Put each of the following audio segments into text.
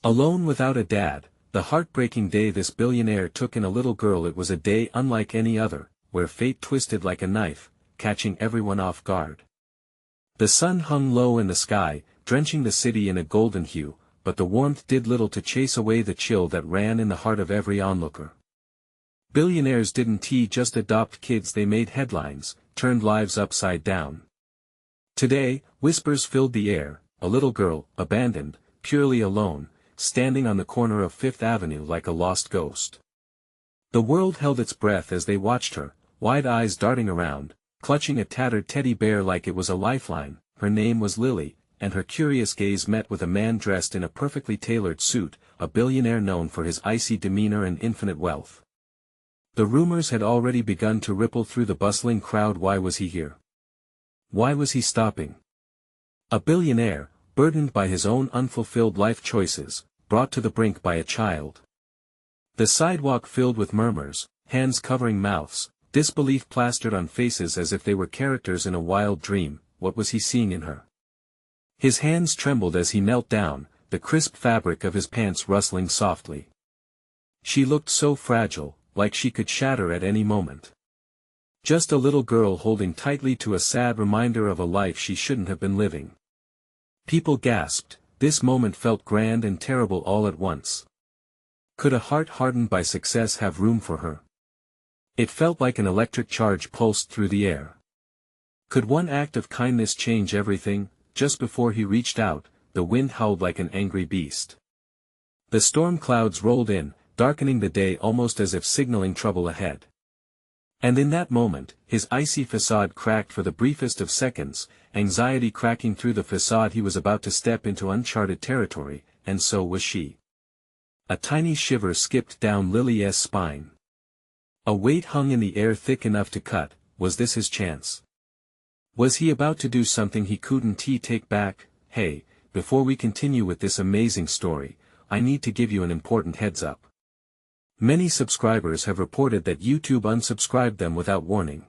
Alone without a dad, the heartbreaking day this billionaire took in a little girl. It was a day unlike any other, where fate twisted like a knife, catching everyone off guard. The sun hung low in the sky, drenching the city in a golden hue, but the warmth did little to chase away the chill that ran in the heart of every onlooker. Billionaires didn't just adopt kids, they made headlines, turned lives upside down. Today, whispers filled the air, a little girl, abandoned, purely alone, standing on the corner of Fifth Avenue like a lost ghost. The world held its breath as they watched her, wide eyes darting around, clutching a tattered teddy bear like it was a lifeline. Her name was Lily, and her curious gaze met with a man dressed in a perfectly tailored suit, a billionaire known for his icy demeanor and infinite wealth. The rumors had already begun to ripple through the bustling crowd. Why was he here? Why was he stopping? A billionaire, burdened by his own unfulfilled life choices, brought to the brink by a child. The sidewalk filled with murmurs, hands covering mouths, disbelief plastered on faces as if they were characters in a wild dream. What was he seeing in her? His hands trembled as he knelt down, the crisp fabric of his pants rustling softly. She looked so fragile, like she could shatter at any moment. Just a little girl holding tightly to a sad reminder of a life she shouldn't have been living. People gasped. This moment felt grand and terrible all at once. Could a heart hardened by success have room for her? It felt like an electric charge pulsed through the air. Could one act of kindness change everything? Just before he reached out, the wind howled like an angry beast. The storm clouds rolled in, darkening the day almost as if signaling trouble ahead. And in that moment, his icy facade cracked for the briefest of seconds, anxiety cracking through the facade. He was about to step into uncharted territory, and so was she. A tiny shiver skipped down Lily's spine. A weight hung in the air thick enough to cut. Was this his chance? Was he about to do something he couldn't take back? Hey, before we continue with this amazing story, I need to give you an important heads up. Many subscribers have reported that YouTube unsubscribed them without warning.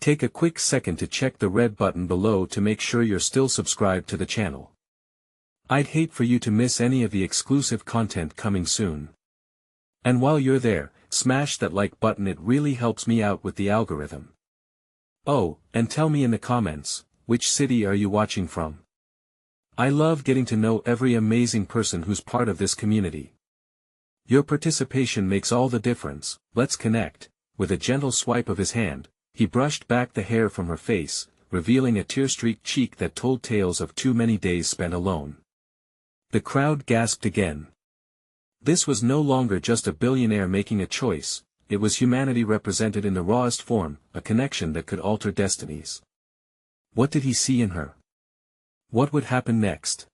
Take a quick second to check the red button below to make sure you're still subscribed to the channel. I'd hate for you to miss any of the exclusive content coming soon. And while you're there, smash that like button, it really helps me out with the algorithm. Oh, and tell me in the comments, which city are you watching from? I love getting to know every amazing person who's part of this community. Your participation makes all the difference. Let's connect. With a gentle swipe of his hand, he brushed back the hair from her face, revealing a tear-streaked cheek that told tales of too many days spent alone. The crowd gasped again. This was no longer just a billionaire making a choice, it was humanity represented in the rawest form, a connection that could alter destinies. What did he see in her? What would happen next?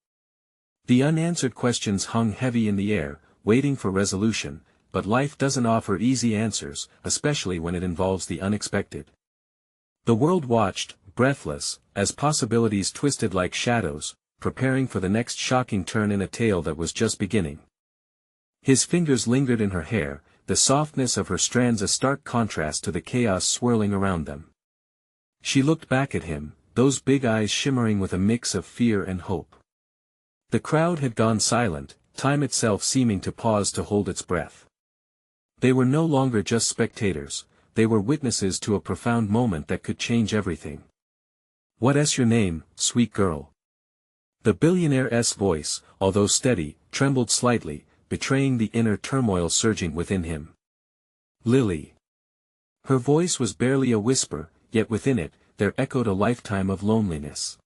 The unanswered questions hung heavy in the air, waiting for resolution, but life doesn't offer easy answers, especially when it involves the unexpected. The world watched, breathless, as possibilities twisted like shadows, preparing for the next shocking turn in a tale that was just beginning. His fingers lingered in her hair, the softness of her strands a stark contrast to the chaos swirling around them. She looked back at him, those big eyes shimmering with a mix of fear and hope. The crowd had gone silent, time itself seeming to pause to hold its breath. They were no longer just spectators, they were witnesses to a profound moment that could change everything. "What's your name, sweet girl?" The billionaire's voice, although steady, trembled slightly, betraying the inner turmoil surging within him. "Lily." Her voice was barely a whisper, yet within it, there echoed a lifetime of loneliness.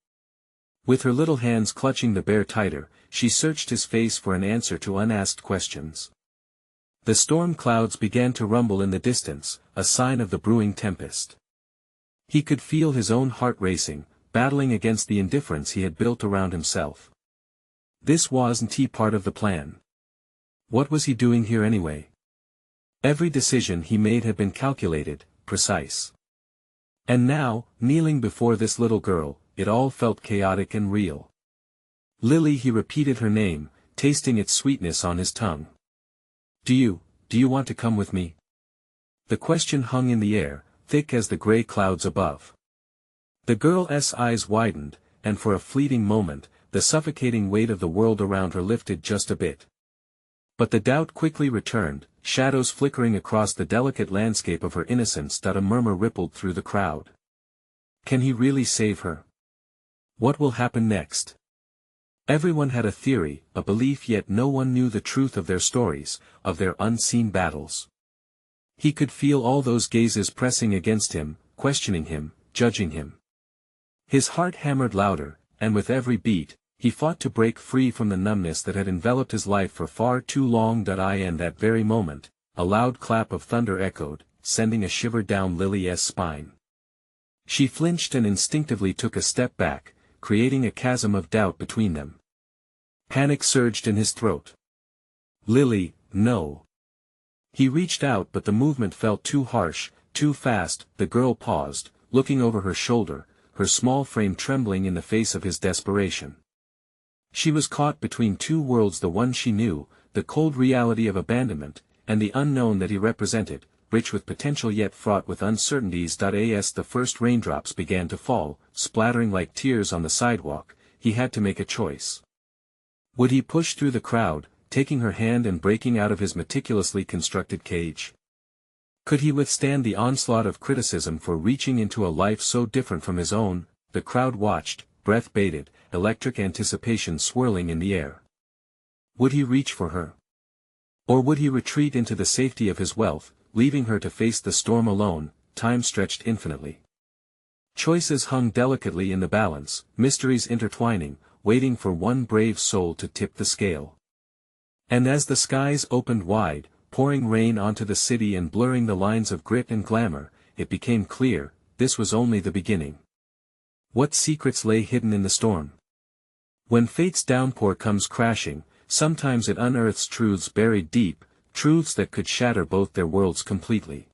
With her little hands clutching the bear tighter, she searched his face for an answer to unasked questions. The storm clouds began to rumble in the distance, a sign of the brewing tempest. He could feel his own heart racing, battling against the indifference he had built around himself. This wasn't part of the plan. What was he doing here anyway? Every decision he made had been calculated, precise. And now, kneeling before this little girl, it all felt chaotic and real. "Lily," he repeated her name, tasting its sweetness on his tongue. Do you want to come with me?" The question hung in the air, thick as the gray clouds above. The girl's eyes widened, and for a fleeting moment, the suffocating weight of the world around her lifted just a bit. But the doubt quickly returned, shadows flickering across the delicate landscape of her innocence. A murmur rippled through the crowd. Can he really save her? What will happen next? Everyone had a theory, a belief, yet no one knew the truth of their stories, of their unseen battles. He could feel all those gazes pressing against him, questioning him, judging him. His heart hammered louder, and with every beat, he fought to break free from the numbness that had enveloped his life for far too long. In that very moment, a loud clap of thunder echoed, sending a shiver down Lily's spine. She flinched and instinctively took a step back, creating a chasm of doubt between them. Panic surged in his throat. Lily, no. He reached out, but the movement felt too harsh, too fast. The girl paused, looking over her shoulder, her small frame trembling in the face of his desperation. She was caught between two worlds, the one she knew, the cold reality of abandonment, and the unknown that he represented, rich with potential yet fraught with uncertainties. As the first raindrops began to fall, splattering like tears on the sidewalk, he had to make a choice. Would he push through the crowd, taking her hand and breaking out of his meticulously constructed cage? Could he withstand the onslaught of criticism for reaching into a life so different from his own? The crowd watched, breath bated, electric anticipation swirling in the air. Would he reach for her? Or would he retreat into the safety of his wealth, leaving her to face the storm alone? Time stretched infinitely. Choices hung delicately in the balance, mysteries intertwining, waiting for one brave soul to tip the scale. And as the skies opened wide, pouring rain onto the city and blurring the lines of grit and glamour, it became clear, this was only the beginning. What secrets lay hidden in the storm? When fate's downpour comes crashing, sometimes it unearths truths buried deep, truths that could shatter both their worlds completely.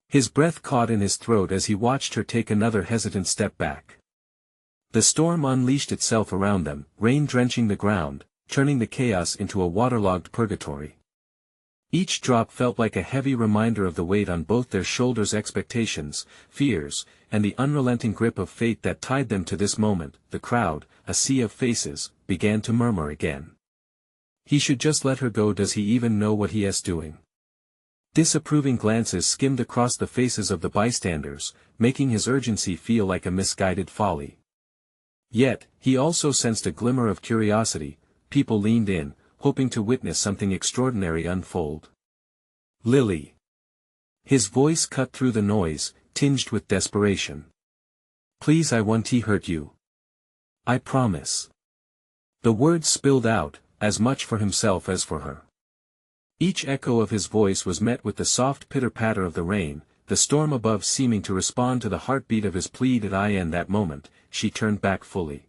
His breath caught in his throat as he watched her take another hesitant step back. The storm unleashed itself around them, rain drenching the ground, turning the chaos into a waterlogged purgatory. Each drop felt like a heavy reminder of the weight on both their shoulders, expectations, fears, and the unrelenting grip of fate that tied them to this moment. The crowd, a sea of faces, began to murmur again. He should just let her go. Does he even know what he is doing? Disapproving glances skimmed across the faces of the bystanders, making his urgency feel like a misguided folly. Yet, he also sensed a glimmer of curiosity. People leaned in, hoping to witness something extraordinary unfold. Lily. His voice cut through the noise, tinged with desperation. Please, I won't hurt you. I promise. The words spilled out, as much for himself as for her. Each echo of his voice was met with the soft pitter-patter of the rain, the storm above seeming to respond to the heartbeat of his pleaded eye. In that moment, she turned back fully.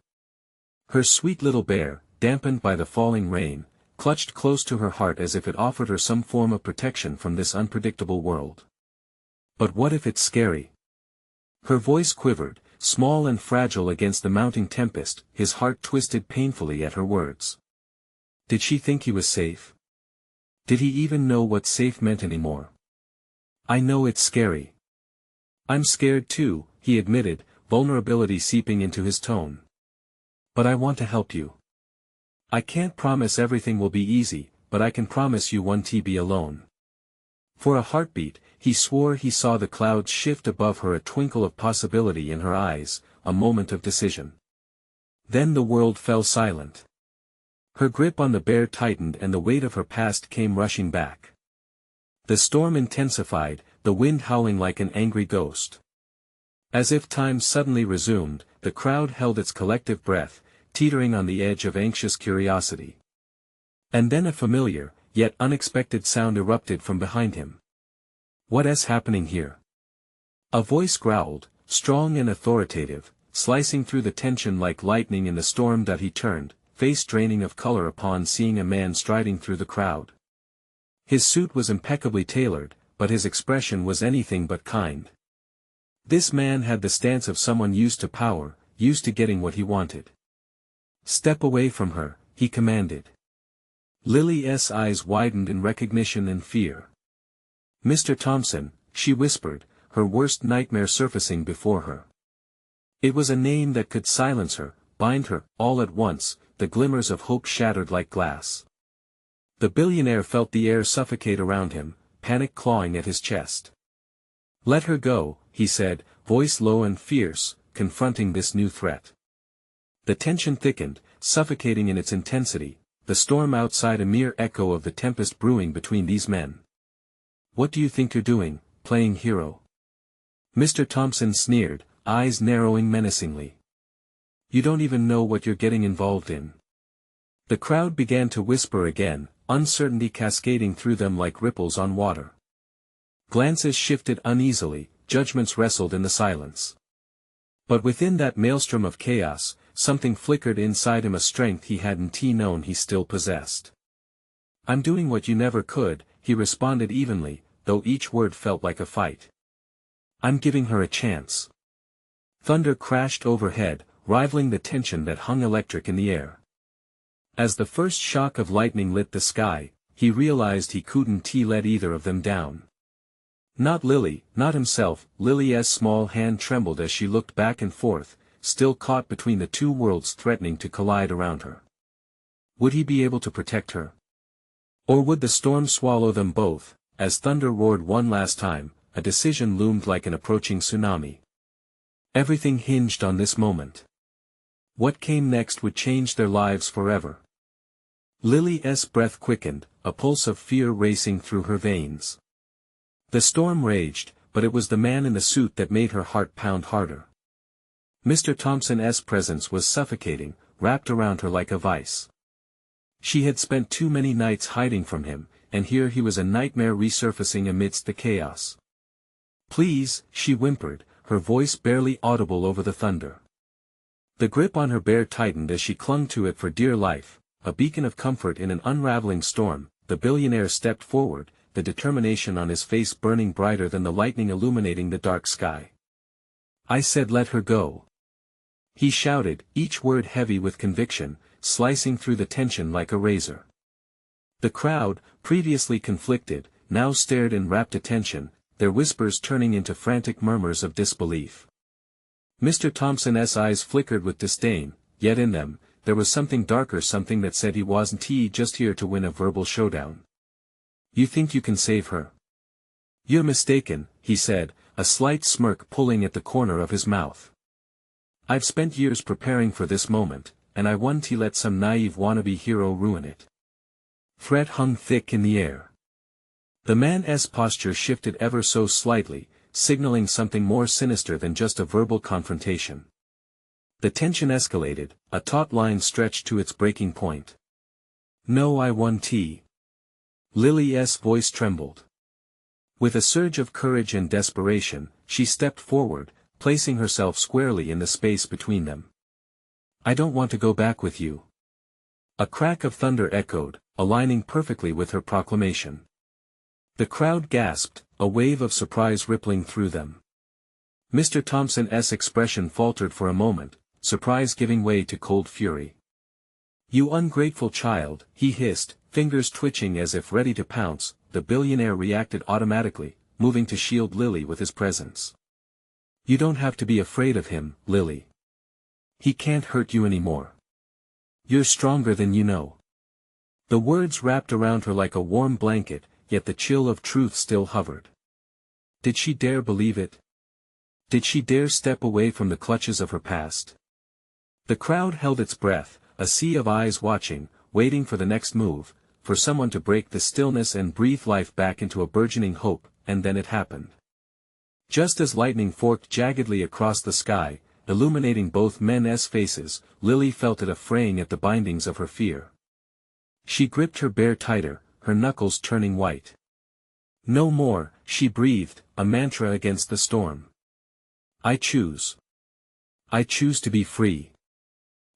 Her sweet little bear, dampened by the falling rain, clutched close to her heart as if it offered her some form of protection from this unpredictable world. But what if it's scary? Her voice quivered, small and fragile against the mounting tempest. His heart twisted painfully at her words. Did she think he was safe? Did he even know what safe meant anymore? I know it's scary. I'm scared too, he admitted, vulnerability seeping into his tone. But I want to help you. I can't promise everything will be easy, but I can promise you won't be alone. For a heartbeat, he swore he saw the clouds shift above her, a twinkle of possibility in her eyes, a moment of decision. Then the world fell silent. Her grip on the bear tightened and the weight of her past came rushing back. The storm intensified, the wind howling like an angry ghost. As if time suddenly resumed, the crowd held its collective breath, teetering on the edge of anxious curiosity. And then a familiar, yet unexpected sound erupted from behind him. What is happening here? A voice growled, strong and authoritative, slicing through the tension like lightning in the storm. He turned, face draining of color upon seeing a man striding through the crowd. His suit was impeccably tailored, but his expression was anything but kind. This man had the stance of someone used to power, used to getting what he wanted. Step away from her, he commanded. Lily's eyes widened in recognition and fear. Mr. Thompson, she whispered, her worst nightmare surfacing before her. It was a name that could silence her, bind her, all at once, the glimmers of hope shattered like glass. The billionaire felt the air suffocate around him, panic clawing at his chest. "Let her go," he said, voice low and fierce, confronting this new threat. The tension thickened, suffocating in its intensity, the storm outside a mere echo of the tempest brewing between these men. "What do you think you're doing, playing hero?" Mr. Thompson sneered, eyes narrowing menacingly. "You don't even know what you're getting involved in." The crowd began to whisper again, uncertainty cascading through them like ripples on water. Glances shifted uneasily, judgments wrestled in the silence. But within that maelstrom of chaos, something flickered inside him, a strength he hadn't known he still possessed. "I'm doing what you never could," he responded evenly, though each word felt like a fight. "I'm giving her a chance." Thunder crashed overhead, rivaling the tension that hung electric in the air. As the first shock of lightning lit the sky, he realized he couldn't let either of them down. Not Lily, not himself. Lily's small hand trembled as she looked back and forth, still caught between the two worlds threatening to collide around her. Would he be able to protect her? Or would the storm swallow them both? As thunder roared one last time, a decision loomed like an approaching tsunami. Everything hinged on this moment. What came next would change their lives forever. Lily's breath quickened, a pulse of fear racing through her veins. The storm raged, but it was the man in the suit that made her heart pound harder. Mr. Thompson's presence was suffocating, wrapped around her like a vice. She had spent too many nights hiding from him, and here he was, a nightmare resurfacing amidst the chaos. "Please," she whimpered, her voice barely audible over the thunder. The grip on her bear tightened as she clung to it for dear life, a beacon of comfort in an unraveling storm. The billionaire stepped forward, the determination on his face burning brighter than the lightning illuminating the dark sky. "I said let her go," he shouted, each word heavy with conviction, slicing through the tension like a razor. The crowd, previously conflicted, now stared in rapt attention, their whispers turning into frantic murmurs of disbelief. Mr. Thompson's eyes flickered with disdain, yet in them, there was something darker, something that said he wasn't just here to win a verbal showdown. "You think you can save her?" "You're mistaken," he said, a slight smirk pulling at the corner of his mouth. "I've spent years preparing for this moment, and I wouldn't let some naive wannabe hero ruin it." Threat hung thick in the air. The man's posture shifted ever so slightly, signaling something more sinister than just a verbal confrontation. The tension escalated, a taut line stretched to its breaking point. "No, I won't." Lily's voice trembled. With a surge of courage and desperation, she stepped forward, placing herself squarely in the space between them. "I don't want to go back with you." A crack of thunder echoed, aligning perfectly with her proclamation. The crowd gasped, a wave of surprise rippling through them. Mr. Thompson's expression faltered for a moment, surprise giving way to cold fury. "You ungrateful child," he hissed, fingers twitching as if ready to pounce. The billionaire reacted automatically, moving to shield Lily with his presence. "You don't have to be afraid of him, Lily. He can't hurt you anymore. You're stronger than you know." The words wrapped around her like a warm blanket, yet the chill of truth still hovered. Did she dare believe it? Did she dare step away from the clutches of her past? The crowd held its breath, a sea of eyes watching, waiting for the next move, for someone to break the stillness and breathe life back into a burgeoning hope, and then it happened. Just as lightning forked jaggedly across the sky, illuminating both men's faces, Lily felt it, a fraying at the bindings of her fear. She gripped her bear tighter, her knuckles turning white. "No more," she breathed, a mantra against the storm. I choose to be free."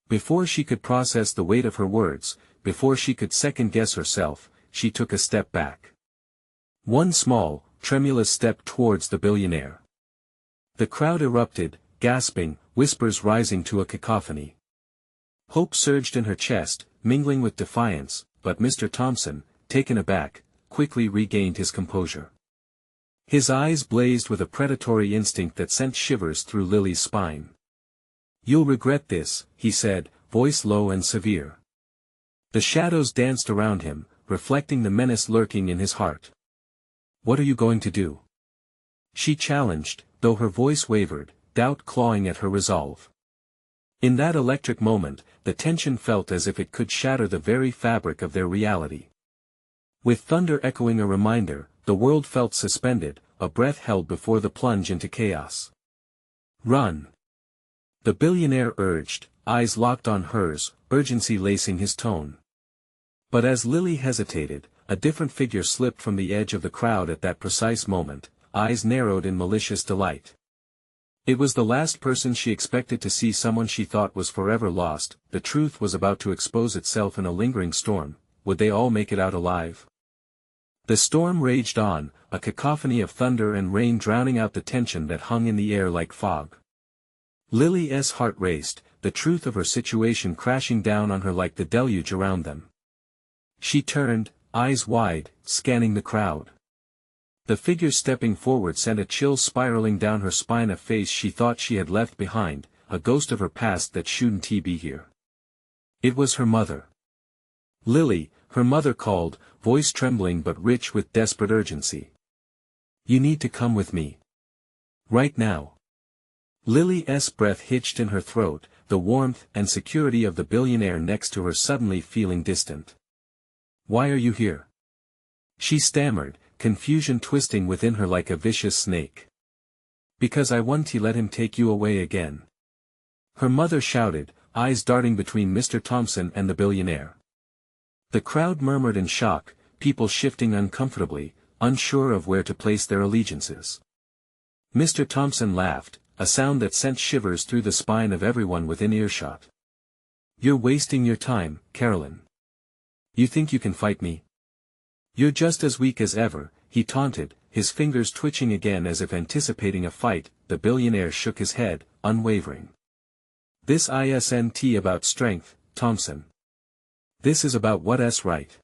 Before she could process the weight of her words, before she could second-guess herself, she took a step back. One small, tremulous step towards the billionaire. The crowd erupted, gasping, whispers rising to a cacophony. Hope surged in her chest, mingling with defiance, but Mr. Thompson, taken aback, quickly regained his composure. His eyes blazed with a predatory instinct that sent shivers through Lily's spine. "You'll regret this," he said, voice low and severe. The shadows danced around him, reflecting the menace lurking in his heart. "What are you going to do?" she challenged, though her voice wavered, doubt clawing at her resolve. In that electric moment, the tension felt as if it could shatter the very fabric of their reality. With thunder echoing a reminder, the world felt suspended, a breath held before the plunge into chaos. "Run!" the billionaire urged, eyes locked on hers, urgency lacing his tone. But as Lily hesitated, a different figure slipped from the edge of the crowd at that precise moment, eyes narrowed in malicious delight. It was the last person she expected to see, someone she thought was forever lost. The truth was about to expose itself in a lingering storm. Would they all make it out alive? The storm raged on, a cacophony of thunder and rain drowning out the tension that hung in the air like fog. Lily's heart raced, the truth of her situation crashing down on her like the deluge around them. She turned, eyes wide, scanning the crowd. The figure stepping forward sent a chill spiraling down her spine, a face she thought she had left behind, a ghost of her past that shouldn't be here. It was her mother. "Lily," her mother called, voice trembling but rich with desperate urgency. "You need to come with me. Right now." Lily's breath hitched in her throat, the warmth and security of the billionaire next to her suddenly feeling distant. "Why are you here?" she stammered, confusion twisting within her like a vicious snake. "Because I want to let him take you away again," her mother shouted, eyes darting between Mr. Thompson and the billionaire. The crowd murmured in shock, people shifting uncomfortably, unsure of where to place their allegiances. Mr. Thompson laughed, a sound that sent shivers through the spine of everyone within earshot. "You're wasting your time, Carolyn. You think you can fight me? You're just as weak as ever," he taunted, his fingers twitching again as if anticipating a fight. The billionaire shook his head, unwavering. "This isn't about strength, Thompson. This is about what's right."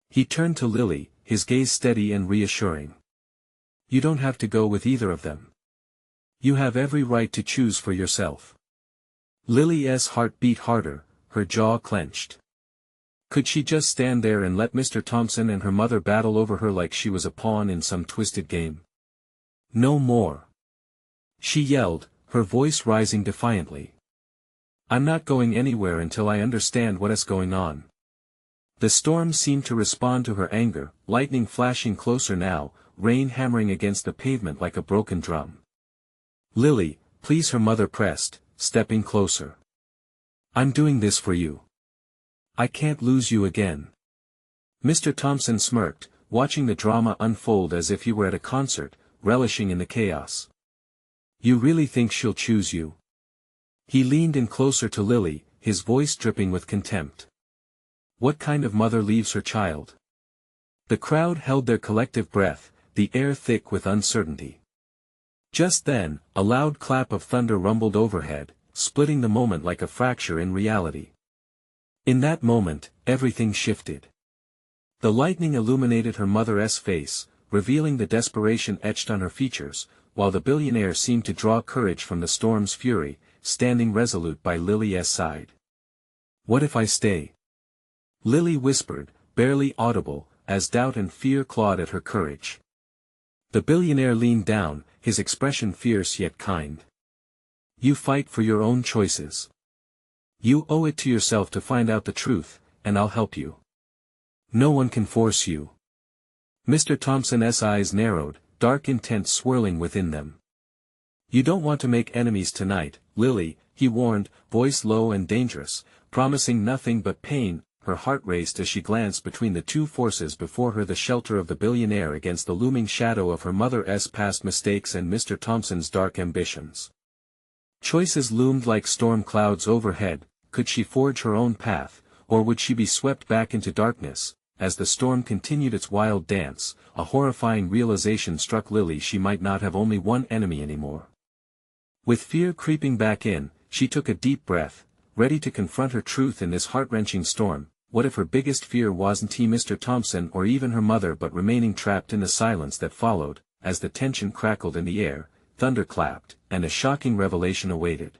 He turned to Lily, his gaze steady and reassuring. "You don't have to go with either of them. You have every right to choose for yourself." Lily's heart beat harder, her jaw clenched. Could she just stand there and let Mr. Thompson and her mother battle over her like she was a pawn in some twisted game? "No more!" she yelled, her voice rising defiantly. "I'm not going anywhere until I understand what's going on." The storm seemed to respond to her anger, lightning flashing closer now, rain hammering against the pavement like a broken drum. "Lily, please," her mother pressed, stepping closer. "I'm doing this for you. I can't lose you again." Mr. Thompson smirked, watching the drama unfold as if he were at a concert, relishing in the chaos. "You really think she'll choose you?" He leaned in closer to Lily, his voice dripping with contempt. "What kind of mother leaves her child?" The crowd held their collective breath, the air thick with uncertainty. Just then, a loud clap of thunder rumbled overhead, splitting the moment like a fracture in reality. In that moment, everything shifted. The lightning illuminated her mother's face, revealing the desperation etched on her features, while the billionaire seemed to draw courage from the storm's fury, standing resolute by Lily's side. "What if I stay?" Lily whispered, barely audible, as doubt and fear clawed at her courage. The billionaire leaned down, his expression fierce yet kind. "You fight for your own choices. You owe it to yourself to find out the truth, and I'll help you. No one can force you." Mr. Thompson's eyes narrowed, dark intent swirling within them. "You don't want to make enemies tonight, Lily," he warned, voice low and dangerous, promising nothing but pain. Her heart raced as she glanced between the two forces before her, the shelter of the billionaire against the looming shadow of her mother's past mistakes and Mr. Thompson's dark ambitions. Choices loomed like storm clouds overhead. Could she forge her own path, or would she be swept back into darkness? As the storm continued its wild dance, a horrifying realization struck Lily: she might not have only one enemy anymore. With fear creeping back in, she took a deep breath, ready to confront her truth in this heart-wrenching storm. What if her biggest fear wasn't Mr. Thompson or even her mother, but remaining trapped in the silence that followed? As the tension crackled in the air, thunder clapped, and a shocking revelation awaited.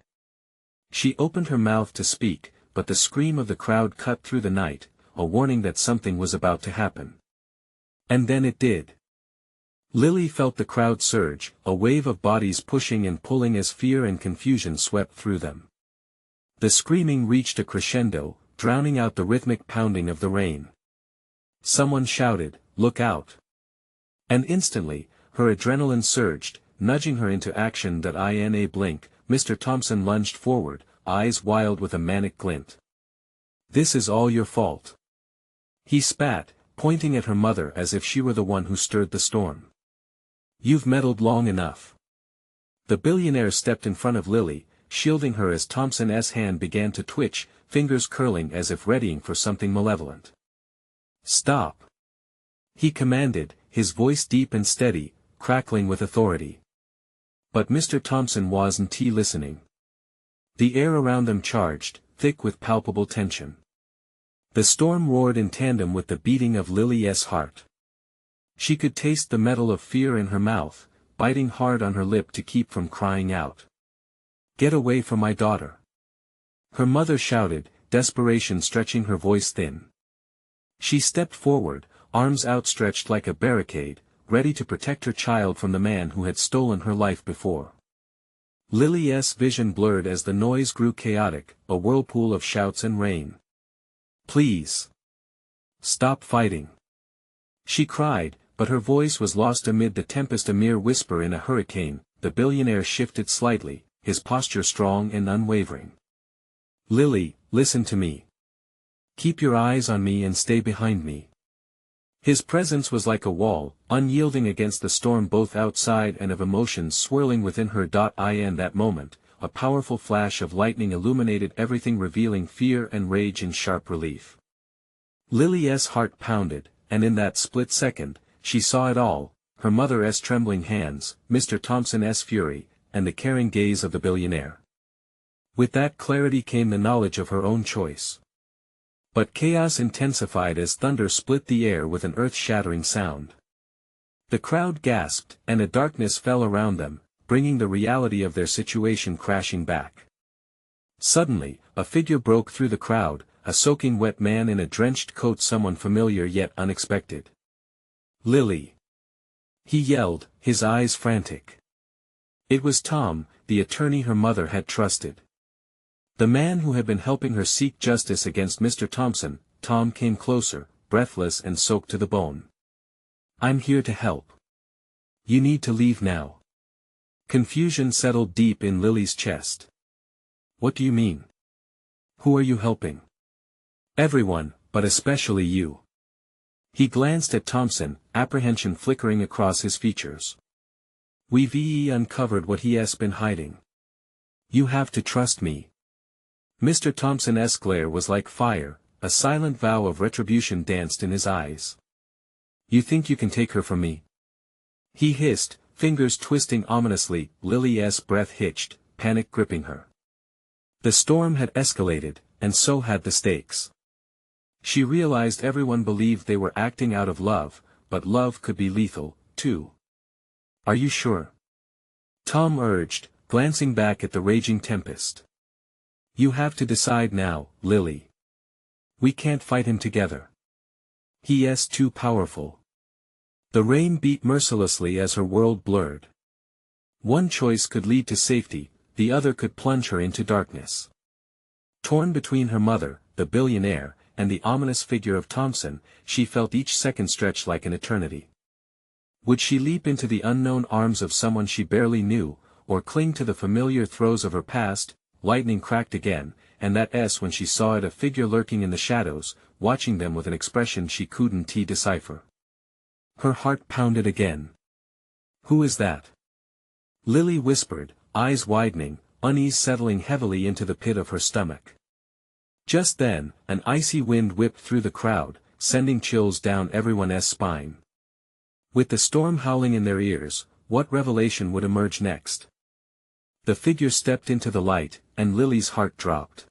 She opened her mouth to speak, but the scream of the crowd cut through the night, a warning that something was about to happen. And then it did. Lily felt the crowd surge, a wave of bodies pushing and pulling as fear and confusion swept through them. The screaming reached a crescendo, drowning out the rhythmic pounding of the rain. Someone shouted, "Look out!" And instantly, her adrenaline surged, nudging her into action. In a blink, Mr. Thompson lunged forward, eyes wild with a manic glint. "This is all your fault," he spat, pointing at her mother as if she were the one who stirred the storm. "You've meddled long enough." The billionaire stepped in front of Lily, shielding her as Thompson's hand began to twitch, fingers curling as if readying for something malevolent. "Stop!" he commanded, his voice deep and steady, crackling with authority. But Mr. Thompson wasn't listening. The air around them charged, thick with palpable tension. The storm roared in tandem with the beating of Lily's heart. She could taste the metal of fear in her mouth, biting hard on her lip to keep from crying out. "Get away from my daughter!" her mother shouted, desperation stretching her voice thin. She stepped forward, arms outstretched like a barricade, ready to protect her child from the man who had stolen her life before. Lily's vision blurred as the noise grew chaotic, a whirlpool of shouts and rain. "Please! Stop fighting!" she cried, but her voice was lost amid the tempest, a mere whisper in a hurricane. The billionaire shifted slightly, his posture strong and unwavering. "Lily, listen to me. Keep your eyes on me and stay behind me." His presence was like a wall, unyielding against the storm both outside and of emotions swirling within her. In that moment, a powerful flash of lightning illuminated everything, revealing fear and rage in sharp relief. Lily's heart pounded, and in that split second, she saw it all: her mother's trembling hands, Mr. Thompson's fury, and the caring gaze of the billionaire. With that clarity came the knowledge of her own choice. But chaos intensified as thunder split the air with an earth-shattering sound. The crowd gasped, and a darkness fell around them, bringing the reality of their situation crashing back. Suddenly, a figure broke through the crowd, a soaking wet man in a drenched coat, someone familiar yet unexpected. "Lily!" he yelled, his eyes frantic. It was Tom, the attorney her mother had trusted. The man who had been helping her seek justice against Mr. Thompson. Tom came closer, breathless and soaked to the bone. "I'm here to help. You need to leave now." Confusion settled deep in Lily's chest. "What do you mean? Who are you helping?" "Everyone, but especially you." He glanced at Thompson, apprehension flickering across his features. "We've uncovered what he has been hiding. You have to trust me." Mr. Thompson's glare was like fire, a silent vow of retribution danced in his eyes. "You think you can take her from me?" he hissed, fingers twisting ominously. Lily's breath hitched, panic gripping her. The storm had escalated, and so had the stakes. She realized everyone believed they were acting out of love, but love could be lethal, too. "Are you sure?" Tom urged, glancing back at the raging tempest. "You have to decide now, Lily. We can't fight him together. He's too powerful." The rain beat mercilessly as her world blurred. One choice could lead to safety, the other could plunge her into darkness. Torn between her mother, the billionaire, and the ominous figure of Thompson, she felt each second stretch like an eternity. Would she leap into the unknown arms of someone she barely knew, or cling to the familiar throes of her past? Lightning cracked again, and that when she saw it, a figure lurking in the shadows, watching them with an expression she couldn't decipher. Her heart pounded again. "Who is that?" Lily whispered, eyes widening, unease settling heavily into the pit of her stomach. Just then, an icy wind whipped through the crowd, sending chills down everyone's spine. With the storm howling in their ears, what revelation would emerge next? The figure stepped into the light, and Lily's heart dropped.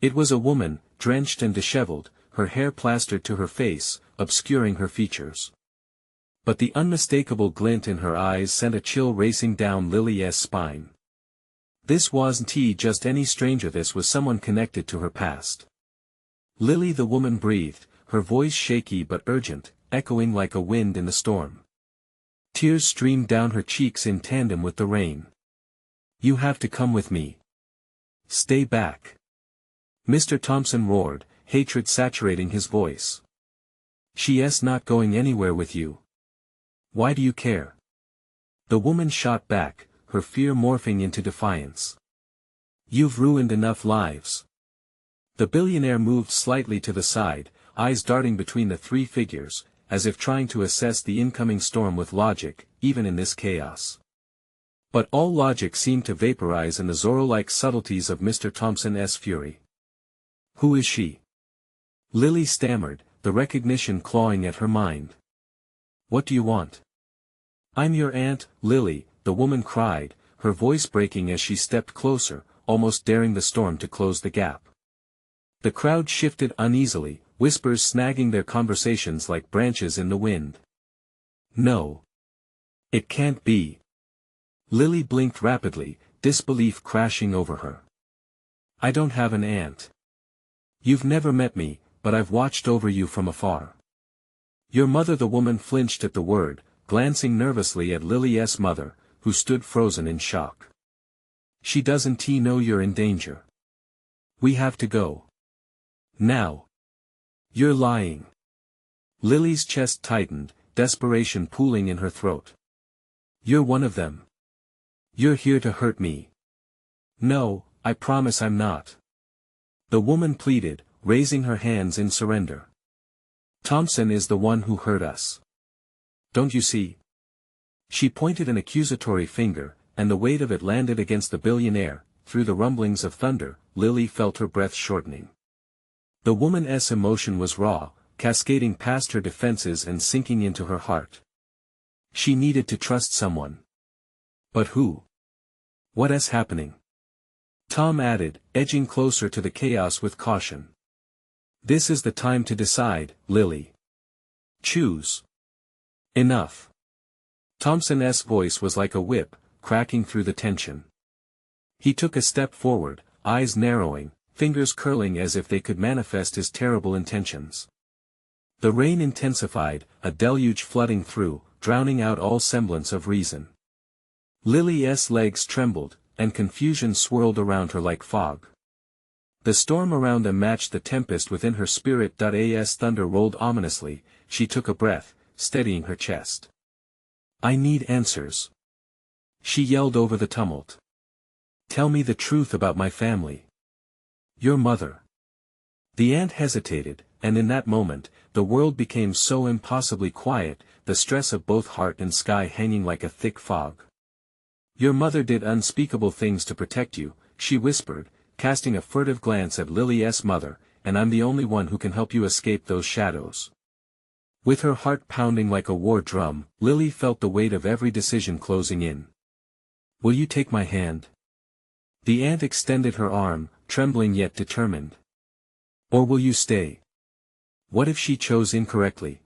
It was a woman, drenched and disheveled, her hair plastered to her face, obscuring her features. But the unmistakable glint in her eyes sent a chill racing down Lily's spine. This wasn't just any stranger, this was someone connected to her past. Lily, the woman breathed, her voice shaky but urgent, echoing like a wind in the storm. Tears streamed down her cheeks in tandem with the rain. You have to come with me. Stay back. Mr. Thompson roared, hatred saturating his voice. She's not going anywhere with you. Why do you care? The woman shot back, her fear morphing into defiance. You've ruined enough lives. The billionaire moved slightly to the side, eyes darting between the three figures, as if trying to assess the incoming storm with logic, even in this chaos. But all logic seemed to vaporize in the Zorro-like subtleties of Mr. Thompson's fury. Who is she? Lily stammered, the recognition clawing at her mind. What do you want? I'm your aunt, Lily, the woman cried, her voice breaking as she stepped closer, almost daring the storm to close the gap. The crowd shifted uneasily, whispers snagging their conversations like branches in the wind. No. It can't be. Lily blinked rapidly, disbelief crashing over her. I don't have an aunt. You've never met me, but I've watched over you from afar. Your mother, the woman flinched at the word, glancing nervously at Lily's mother, who stood frozen in shock. She doesn't know you're in danger. We have to go. Now. You're lying. Lily's chest tightened, desperation pooling in her throat. You're one of them. You're here to hurt me. No, I promise I'm not. The woman pleaded, raising her hands in surrender. Thompson is the one who hurt us. Don't you see? She pointed an accusatory finger, and the weight of it landed against the billionaire. Through the rumblings of thunder, Lily felt her breath shortening. The woman's emotion was raw, cascading past her defenses and sinking into her heart. She needed to trust someone. But who? What's happening? Tom added, edging closer to the chaos with caution. This is the time to decide, Lily. Choose. Enough. Thompson's voice was like a whip, cracking through the tension. He took a step forward, eyes narrowing, fingers curling as if they could manifest his terrible intentions. The rain intensified, a deluge flooding through, drowning out all semblance of reason. Lily's legs trembled, and confusion swirled around her like fog. The storm around them matched the tempest within her spirit. As thunder rolled ominously, she took a breath, steadying her chest. I need answers. She yelled over the tumult. Tell me the truth about my family. Your mother. The aunt hesitated, and in that moment, the world became so impossibly quiet, the stress of both heart and sky hanging like a thick fog. Your mother did unspeakable things to protect you, she whispered, casting a furtive glance at Lily's mother, and I'm the only one who can help you escape those shadows. With her heart pounding like a war drum, Lily felt the weight of every decision closing in. Will you take my hand? The aunt extended her arm, trembling yet determined. Or will you stay? What if she chose incorrectly?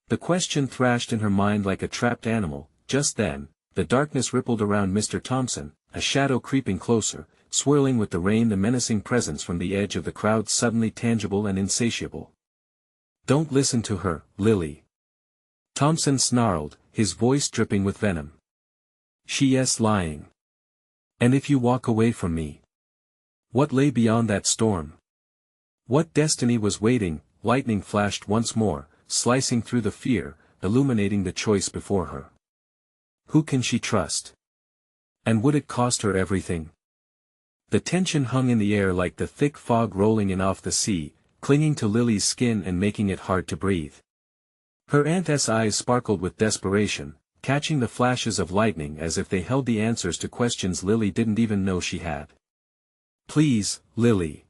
The question thrashed in her mind like a trapped animal. Just then, the darkness rippled around Mr. Thompson, a shadow creeping closer, swirling with the rain, the menacing presence from the edge of the crowd suddenly tangible and insatiable. Don't listen to her, Lily. Thompson snarled, his voice dripping with venom. She's lying. And if you walk away from me? What lay beyond that storm? What destiny was waiting? Lightning flashed once more, slicing through the fear, illuminating the choice before her. Who can she trust? And would it cost her everything? The tension hung in the air like the thick fog rolling in off the sea, clinging to Lily's skin and making it hard to breathe. Her aunt's eyes sparkled with desperation, catching the flashes of lightning as if they held the answers to questions Lily didn't even know she had. Please, Lily.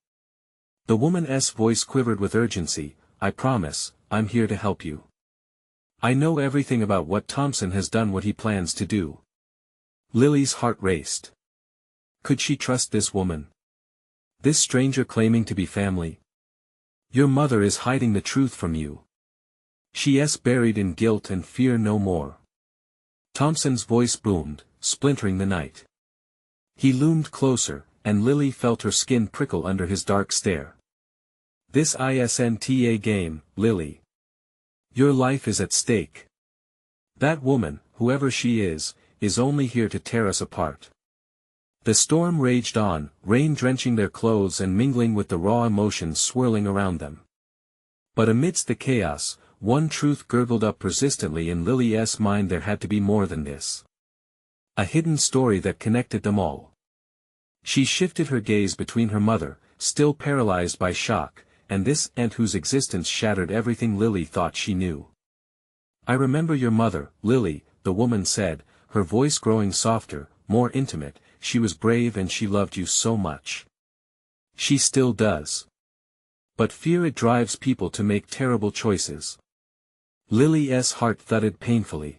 The woman's voice quivered with urgency. I promise, I'm here to help you. I know everything about what Thompson has done, what he plans to do. Lily's heart raced. Could she trust this woman? This stranger claiming to be family? Your mother is hiding the truth from you. She's buried in guilt and fear no more. Thompson's voice boomed, splintering the night. He loomed closer, and Lily felt her skin prickle under his dark stare. This isn't a game, Lily. Your life is at stake. That woman, whoever she is only here to tear us apart. The storm raged on, rain drenching their clothes and mingling with the raw emotions swirling around them. But amidst the chaos, one truth gurgled up persistently in Lily's mind: there had to be more than this. A hidden story that connected them all. She shifted her gaze between her mother, still paralyzed by shock, and this aunt whose existence shattered everything Lily thought she knew. I remember your mother, Lily, the woman said, her voice growing softer, more intimate. She was brave and she loved you so much. She still does. But fear, it drives people to make terrible choices. Lily's heart thudded painfully.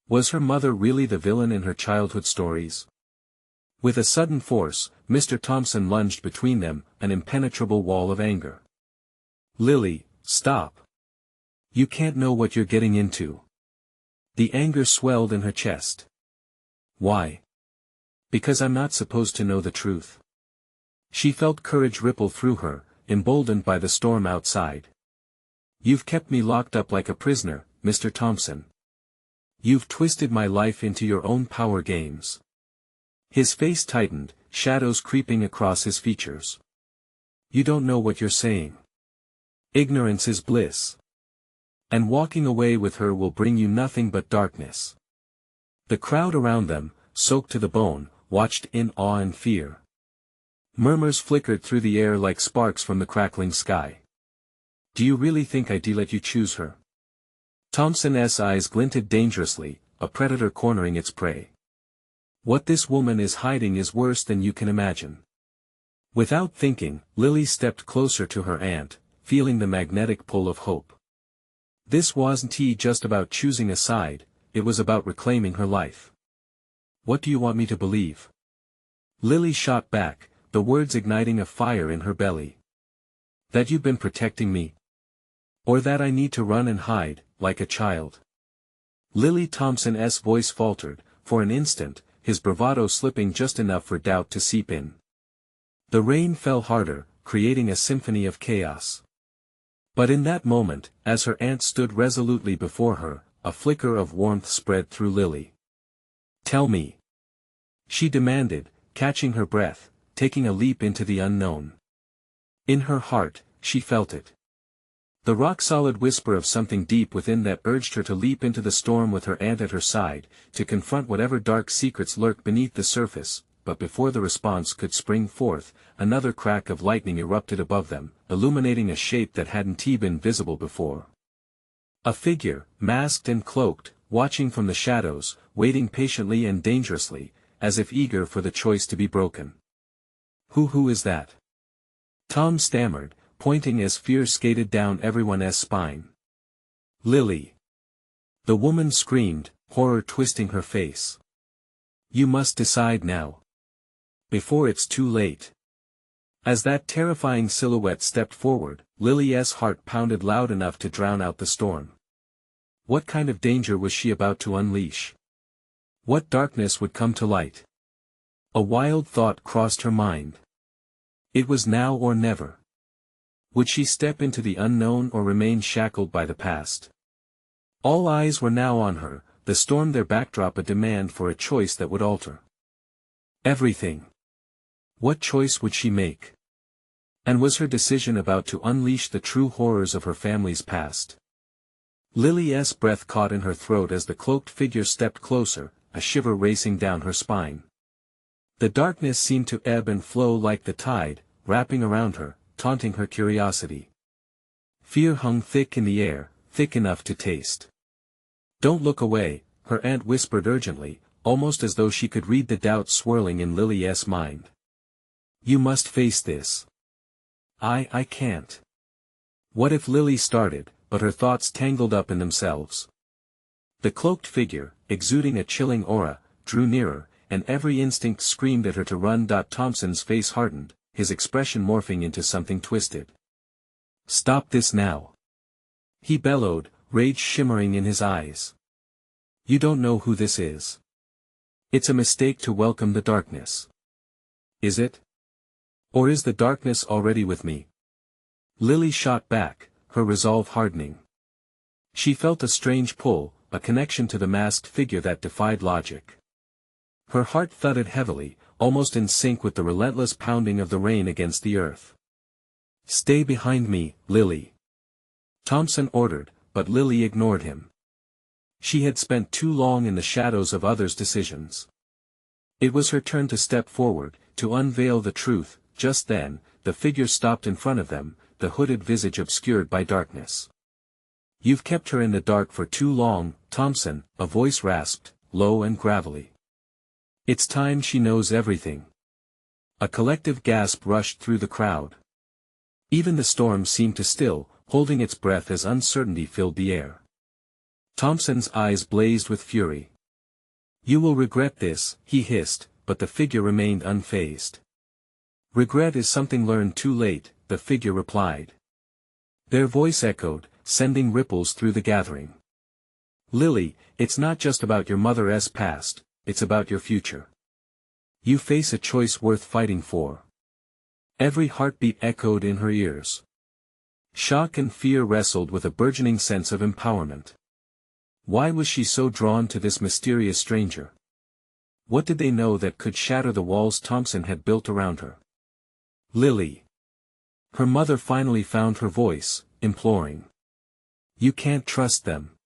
Was her mother really the villain in her childhood stories? With a sudden force, Mr. Thompson lunged between them, an impenetrable wall of anger. Lily, stop. You can't know what you're getting into. The anger swelled in her chest. Why? Because I'm not supposed to know the truth. She felt courage ripple through her, emboldened by the storm outside. You've kept me locked up like a prisoner, Mr. Thompson. You've twisted my life into your own power games. His face tightened, shadows creeping across his features. You don't know what you're saying. Ignorance is bliss. And walking away with her will bring you nothing but darkness. The crowd around them, soaked to the bone, watched in awe and fear. Murmurs flickered through the air like sparks from the crackling sky. Do you really think I'd let you choose her? Thompson's eyes glinted dangerously, a predator cornering its prey. What this woman is hiding is worse than you can imagine. Without thinking, Lily stepped closer to her aunt, feeling the magnetic pull of hope. This wasn't just about choosing a side, it was about reclaiming her life. What do you want me to believe? Lily shot back, the words igniting a fire in her belly. That you've been protecting me? Or that I need to run and hide, like a child? Lily Thompson's voice faltered, for an instant, his bravado slipping just enough for doubt to seep in. The rain fell harder, creating a symphony of chaos. But in that moment, as her aunt stood resolutely before her, a flicker of warmth spread through Lily. Tell me. She demanded, catching her breath, taking a leap into the unknown. In her heart, she felt it. The rock-solid whisper of something deep within that urged her to leap into the storm with her aunt at her side, to confront whatever dark secrets lurked beneath the surface. But before the response could spring forth, another crack of lightning erupted above them, illuminating a shape that hadn't been visible before. A figure, masked and cloaked, watching from the shadows, waiting patiently and dangerously, as if eager for the choice to be broken. Who is that? Tom stammered, pointing as fear skated down everyone's spine. Lily. The woman screamed, horror twisting her face. You must decide now. Before it's too late. As that terrifying silhouette stepped forward, Lily's heart pounded loud enough to drown out the storm. What kind of danger was she about to unleash? What darkness would come to light? A wild thought crossed her mind. It was now or never. Would she step into the unknown or remain shackled by the past? All eyes were now on her, the storm their backdrop, a demand for a choice that would alter everything. What choice would she make? And was her decision about to unleash the true horrors of her family's past? Lily's breath caught in her throat as the cloaked figure stepped closer, a shiver racing down her spine. The darkness seemed to ebb and flow like the tide, wrapping around her, taunting her curiosity. Fear hung thick in the air, thick enough to taste. Don't look away, her aunt whispered urgently, almost as though she could read the doubt swirling in Lily's mind. You must face this. I can't. What if Lily started, but her thoughts tangled up in themselves. The cloaked figure, exuding a chilling aura, drew nearer, and every instinct screamed at her to run. Thompson's face hardened, his expression morphing into something twisted. Stop this now. He bellowed, rage shimmering in his eyes. You don't know who this is. It's a mistake to welcome the darkness. Is it? Or is the darkness already with me? Lily shot back, her resolve hardening. She felt a strange pull, a connection to the masked figure that defied logic. Her heart thudded heavily, almost in sync with the relentless pounding of the rain against the earth. "Stay behind me, Lily," Thompson ordered, but Lily ignored him. She had spent too long in the shadows of others' decisions. It was her turn to step forward, to unveil the truth. Just then, the figure stopped in front of them, the hooded visage obscured by darkness. "You've kept her in the dark for too long, Thompson," a voice rasped, low and gravelly. "It's time she knows everything." A collective gasp rushed through the crowd. Even the storm seemed to still, holding its breath as uncertainty filled the air. Thompson's eyes blazed with fury. "You will regret this," he hissed, but the figure remained unfazed. "Regret is something learned too late," the figure replied. Their voice echoed, sending ripples through the gathering. "Lily, it's not just about your mother's past, it's about your future. You face a choice worth fighting for." Every heartbeat echoed in her ears. Shock and fear wrestled with a burgeoning sense of empowerment. Why was she so drawn to this mysterious stranger? What did they know that could shatter the walls Thompson had built around her? "Lily." Her mother finally found her voice, imploring. "You can't trust them.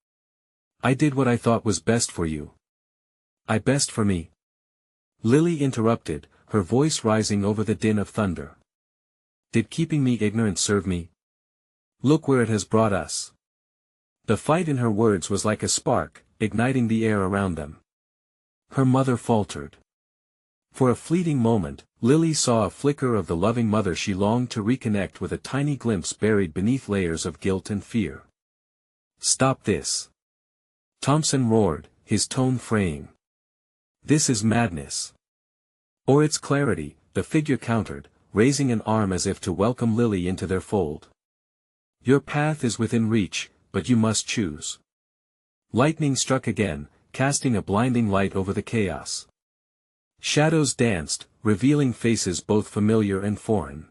I did what I thought was best for you." Best for me?" Lily interrupted, her voice rising over the din of thunder. "Did keeping me ignorant serve me? Look where it has brought us." The fight in her words was like a spark, igniting the air around them. Her mother faltered. For a fleeting moment, Lily saw a flicker of the loving mother she longed to reconnect with, a tiny glimpse buried beneath layers of guilt and fear. "Stop this!" Thompson roared, his tone fraying. "This is madness." "Or it's clarity," the figure countered, raising an arm as if to welcome Lily into their fold. "Your path is within reach, but you must choose." Lightning struck again, casting a blinding light over the chaos. Shadows danced, revealing faces both familiar and foreign.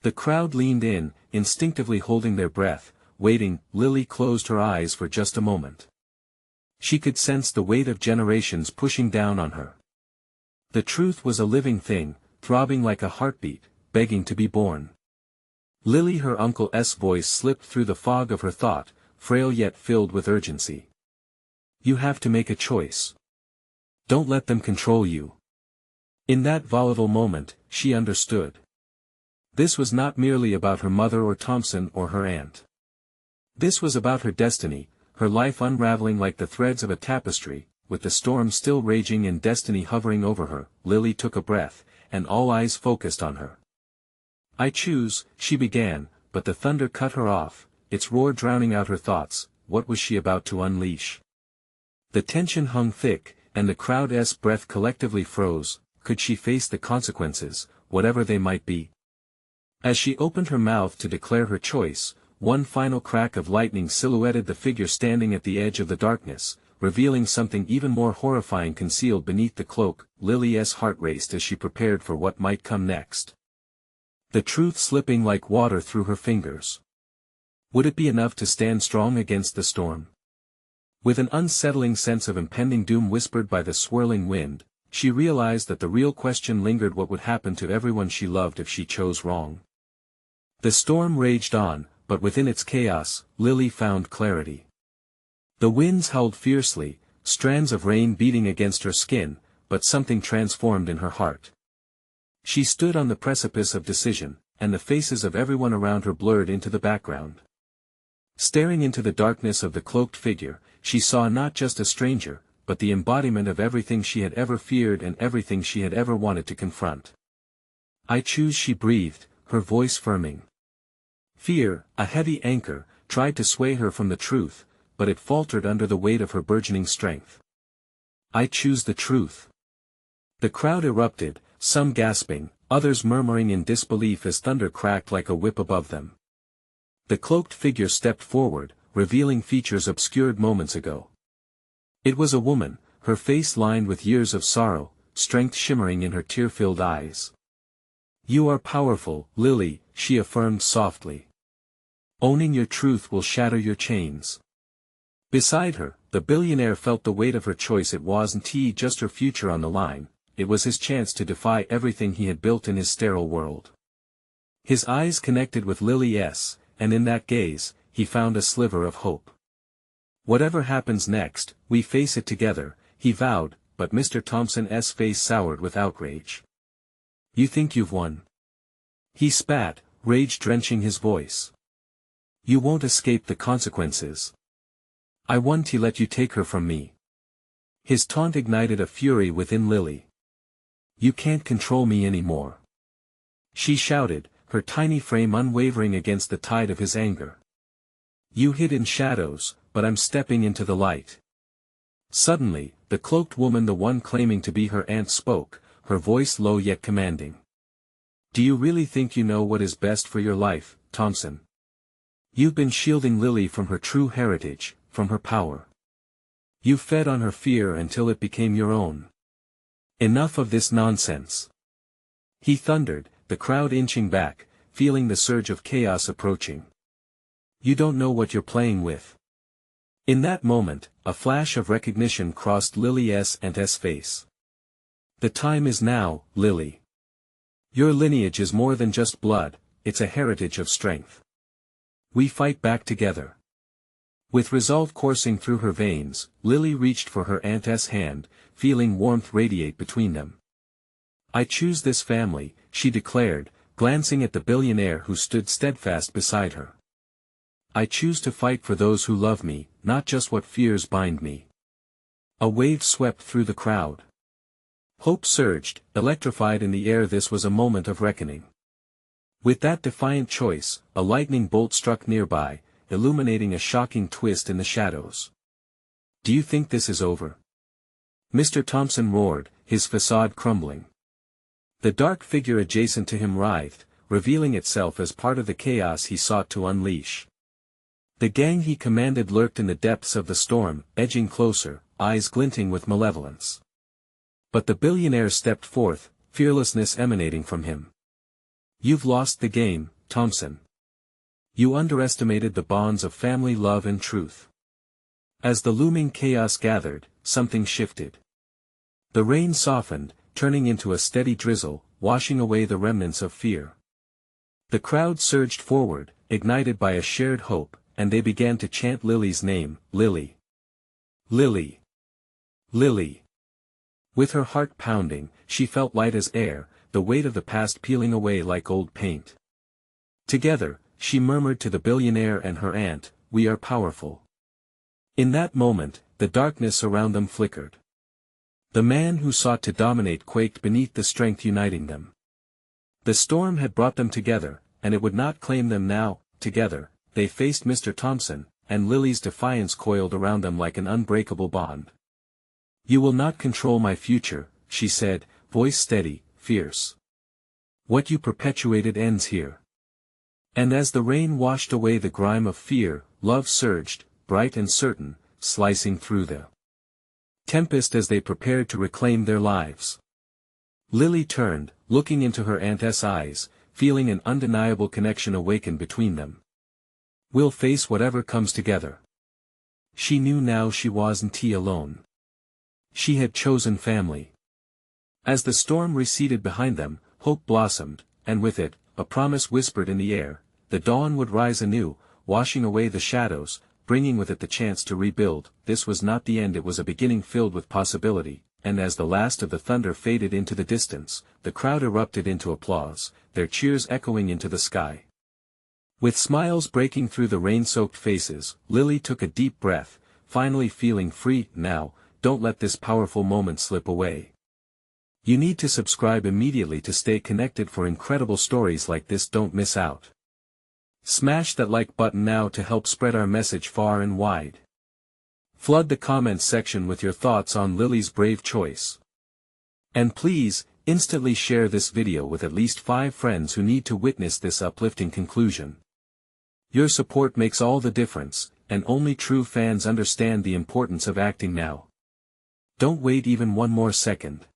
The crowd leaned in, instinctively holding their breath, waiting. Lily closed her eyes for just a moment. She could sense the weight of generations pushing down on her. The truth was a living thing, throbbing like a heartbeat, begging to be born. Lily, her uncle's voice slipped through the fog of her thought, frail yet filled with urgency. "You have to make a choice. Don't let them control you." In that volatile moment, she understood. This was not merely about her mother or Thompson or her aunt. This was about her destiny, her life unraveling like the threads of a tapestry. With the storm still raging and destiny hovering over her, Lily took a breath, and all eyes focused on her. "I choose," she began, but the thunder cut her off, its roar drowning out her thoughts. What was she about to unleash? The tension hung thick, and the crowd's breath collectively froze. Could she face the consequences, whatever they might be? As she opened her mouth to declare her choice, one final crack of lightning silhouetted the figure standing at the edge of the darkness, revealing something even more horrifying concealed beneath the cloak. Lily's heart raced as she prepared for what might come next. The truth slipping like water through her fingers. Would it be enough to stand strong against the storm? With an unsettling sense of impending doom whispered by the swirling wind, she realized that the real question lingered: what would happen to everyone she loved if she chose wrong? The storm raged on, but within its chaos, Lily found clarity. The winds howled fiercely, strands of rain beating against her skin, but something transformed in her heart. She stood on the precipice of decision, and the faces of everyone around her blurred into the background. Staring into the darkness of the cloaked figure, she saw not just a stranger, but the embodiment of everything she had ever feared and everything she had ever wanted to confront. "I choose," she breathed, her voice firming. Fear, a heavy anchor, tried to sway her from the truth, but it faltered under the weight of her burgeoning strength. "I choose the truth." The crowd erupted, some gasping, others murmuring in disbelief as thunder cracked like a whip above them. The cloaked figure stepped forward, revealing features obscured moments ago. It was a woman, her face lined with years of sorrow, strength shimmering in her tear-filled eyes. "You are powerful, Lily," she affirmed softly. "Owning your truth will shatter your chains." Beside her, the billionaire felt the weight of her choice. It wasn't just her future on the line, it was his chance to defy everything he had built in his sterile world. His eyes connected with Lily's, and in that gaze, he found a sliver of hope. "Whatever happens next, we face it together," he vowed, but Mr. Thompson's face soured with outrage. "You think you've won?" he spat, rage drenching his voice. "You won't escape the consequences. I won to let you take her from me." His taunt ignited a fury within Lily. "You can't control me anymore," she shouted, her tiny frame unwavering against the tide of his anger. "You hid in shadows, but I'm stepping into the light." Suddenly, the cloaked woman, the one claiming to be her aunt, spoke, her voice low yet commanding. "Do you really think you know what is best for your life, Thompson? You've been shielding Lily from her true heritage, from her power. You fed on her fear until it became your own. Enough of this nonsense," he thundered, the crowd inching back, feeling the surge of chaos approaching. "You don't know what you're playing with." In that moment, a flash of recognition crossed Lily's aunt's face. "The time is now, Lily. Your lineage is more than just blood, it's a heritage of strength. We fight back together." With resolve coursing through her veins, Lily reached for her aunt's hand, feeling warmth radiate between them. "I choose this family," she declared, glancing at the billionaire who stood steadfast beside her. "I choose to fight for those who love me, not just what fears bind me." A wave swept through the crowd. Hope surged, electrified in the air. This was a moment of reckoning. With that defiant choice, a lightning bolt struck nearby, illuminating a shocking twist in the shadows. "Do you think this is over?" Mr. Thompson roared, his facade crumbling. The dark figure adjacent to him writhed, revealing itself as part of the chaos he sought to unleash. The gang he commanded lurked in the depths of the storm, edging closer, eyes glinting with malevolence. But the billionaire stepped forth, fearlessness emanating from him. "You've lost the game, Thompson. You underestimated the bonds of family love and truth." As the looming chaos gathered, something shifted. The rain softened, turning into a steady drizzle, washing away the remnants of fear. The crowd surged forward, ignited by a shared hope, and they began to chant Lily's name, "Lily! Lily! Lily!" With her heart pounding, she felt light as air, the weight of the past peeling away like old paint. Together, she murmured to the billionaire and her aunt, "We are powerful." In that moment, the darkness around them flickered. The man who sought to dominate quaked beneath the strength uniting them. The storm had brought them together, and it would not claim them now. Together, they faced Mr. Thompson, and Lily's defiance coiled around them like an unbreakable bond. "You will not control my future," she said, voice steady, fierce. "What you perpetuated ends here." And as the rain washed away the grime of fear, love surged, bright and certain, slicing through the tempest as they prepared to reclaim their lives. Lily turned, looking into her aunt's eyes, feeling an undeniable connection awaken between them. "We'll face whatever comes together." She knew now she wasn't alone. She had chosen family. As the storm receded behind them, hope blossomed, and with it, a promise whispered in the air: the dawn would rise anew, washing away the shadows, bringing with it the chance to rebuild. This was not the end, it was a beginning filled with possibility, and as the last of the thunder faded into the distance, the crowd erupted into applause, their cheers echoing into the sky. With smiles breaking through the rain-soaked faces, Lily took a deep breath, finally feeling free. "Now, don't let this powerful moment slip away. You need to subscribe immediately to stay connected for incredible stories like this. Don't miss out. Smash that like button now to help spread our message far and wide. Flood the comments section with your thoughts on Lily's brave choice. And please, instantly share this video with at least 5 friends who need to witness this uplifting conclusion. Your support makes all the difference, and only true fans understand the importance of acting now. Don't wait even one more second.